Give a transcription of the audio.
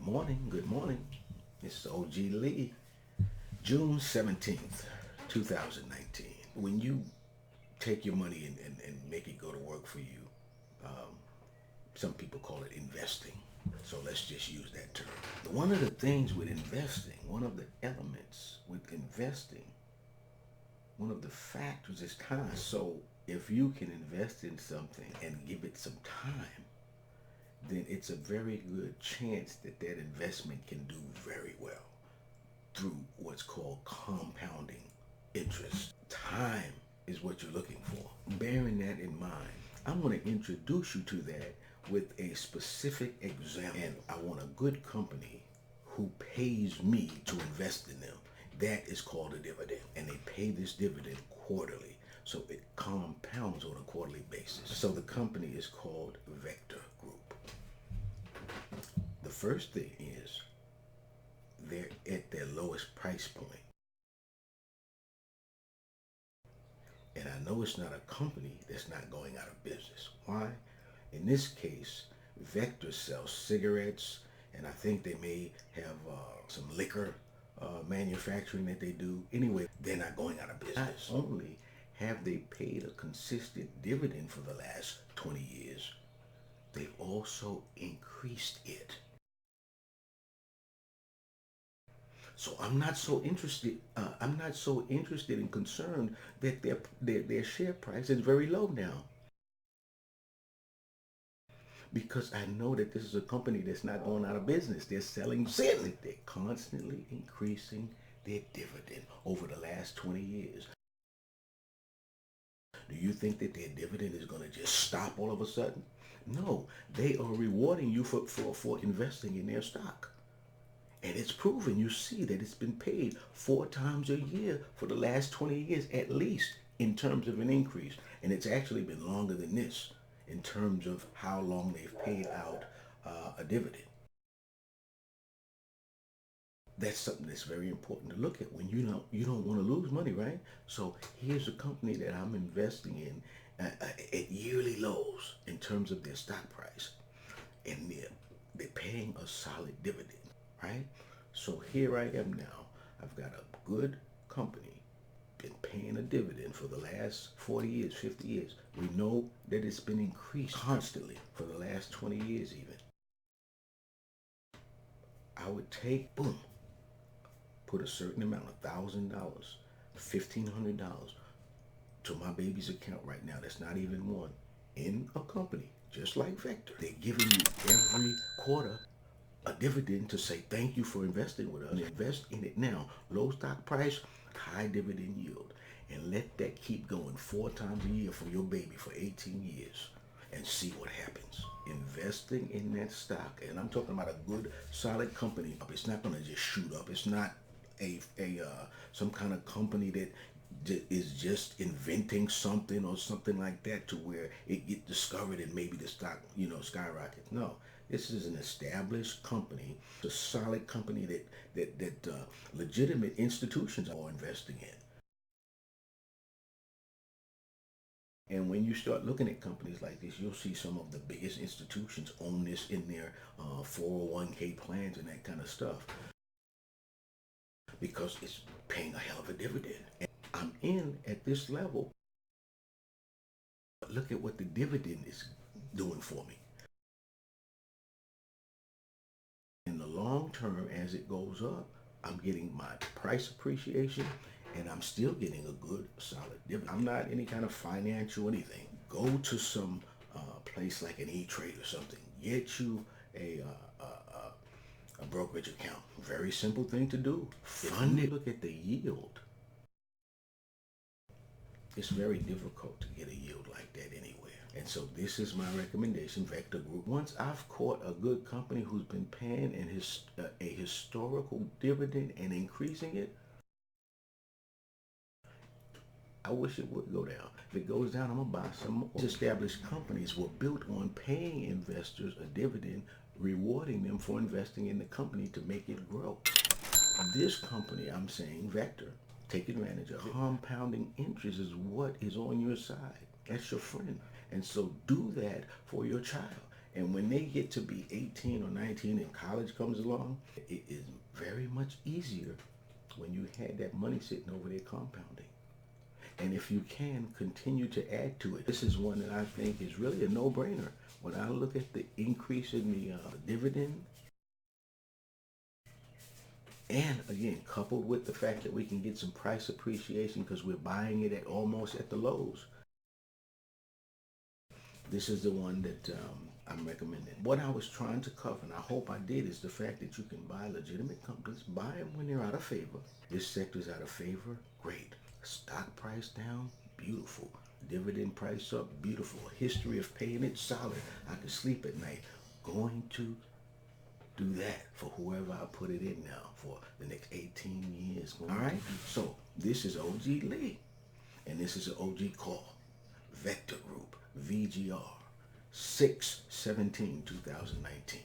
Good morning. It's OG Lee, June 17th, 2019. When you take your money and make it go to work for you, some people call it investing. So let's just use that term. One of the things with investing, one of the elements with investing, one of the factors is time. So if you can invest in something and give it some time, then it's a very good chance that that investment can do very well through what's called compounding interest. Time is what you're looking for. Bearing that in mind, I'm going to introduce you to that with a specific example. And I want a good company who pays me to invest in them. That is called a dividend. And they pay this dividend quarterly. So it compounds on a quarterly basis. So the company is called Vector Group. The first thing is they're at their lowest price point. And I know it's not a company that's not going out of business. Why? In this case, Vector sells cigarettes, and I think they may have some liquor manufacturing that they do. Anyway, they're not going out of business. Not only have they paid a consistent dividend for the last 20 years, they've also increased it. So I'm not so interested. And concerned that their share price is very low now, because I know that this is a company that's not going out of business. They're selling sin. They're constantly increasing their dividend over the last 20 years. Do you think that their dividend is going to just stop all of a sudden? No, they are rewarding you for investing in their stock. And it's proven. You see that it's been paid 4 times a year for the last 20 years, at least, in terms of an increase. And it's actually been longer than this in terms of how long they've paid out a dividend. That's something that's very important to look at when you don't want to lose money, right? So here's a company that I'm investing in at yearly lows in terms of their stock price, and they're paying a solid dividend. Right? So here I am now. I've got a good company, been paying a dividend for the last 40 years, 50 years. We know that it's been increased constantly for the last 20 years even. I would take, boom, put a certain amount, $1,000, $1,500 to my baby's account right now. That's not even one, in a company just like Vector. They're giving you every quarter a dividend to say thank you for investing with us. Invest in it now. Low stock price, high dividend yield. And let that keep going 4 times a year for your baby for 18 years and see what happens. Investing in that stock, and I'm talking about a good solid company. It's not going to just shoot up. It's not a some kind of company that is just inventing something or something like that to where it get discovered and maybe the stock skyrockets. No. This is an established company, a solid company that legitimate institutions are investing in. And when you start looking at companies like this, you'll see some of the biggest institutions own this in their 401k plans and that kind of stuff, because it's paying a hell of a dividend. And I'm in at this level, but look at what the dividend is doing for me. In the long term, as it goes up, I'm getting my price appreciation, and I'm still getting a good, solid dividend. I'm not any kind of financial anything. Go to some place like an E-Trade or something. Get you a brokerage account. Very simple thing to do. Fund it. Look at the yield. It's very difficult to get a yield like that anywhere. And so this is my recommendation, Vector Group. Once I've caught a good company who's been paying a historical dividend and increasing it, I wish it would go down. If it goes down, I'm going to buy some more. Established companies were built on paying investors a dividend, rewarding them for investing in the company to make it grow. This company, I'm saying, Vector, take advantage of it. Compounding interest is what is on your side. That's your friend. And so do that for your child. And when they get to be 18 or 19 and college comes along, it is very much easier when you had that money sitting over there compounding. And if you can continue to add to it, this is one that I think is really a no-brainer. When I look at the increase in the dividend, and again, coupled with the fact that we can get some price appreciation because we're buying it at almost at the lows, this is the one that I'm recommending. What I was trying to cover, and I hope I did, is the fact that you can buy legitimate companies, buy them when they're out of favor. This sector's out of favor, great. Stock price down, beautiful. Dividend price up, beautiful. History of paying it, solid. I can sleep at night. Going to do that for whoever I put it in now for the next 18 years. All right? So this is OG Lee, and this is an OG call. Vector Group, VGR, 6/17/2019.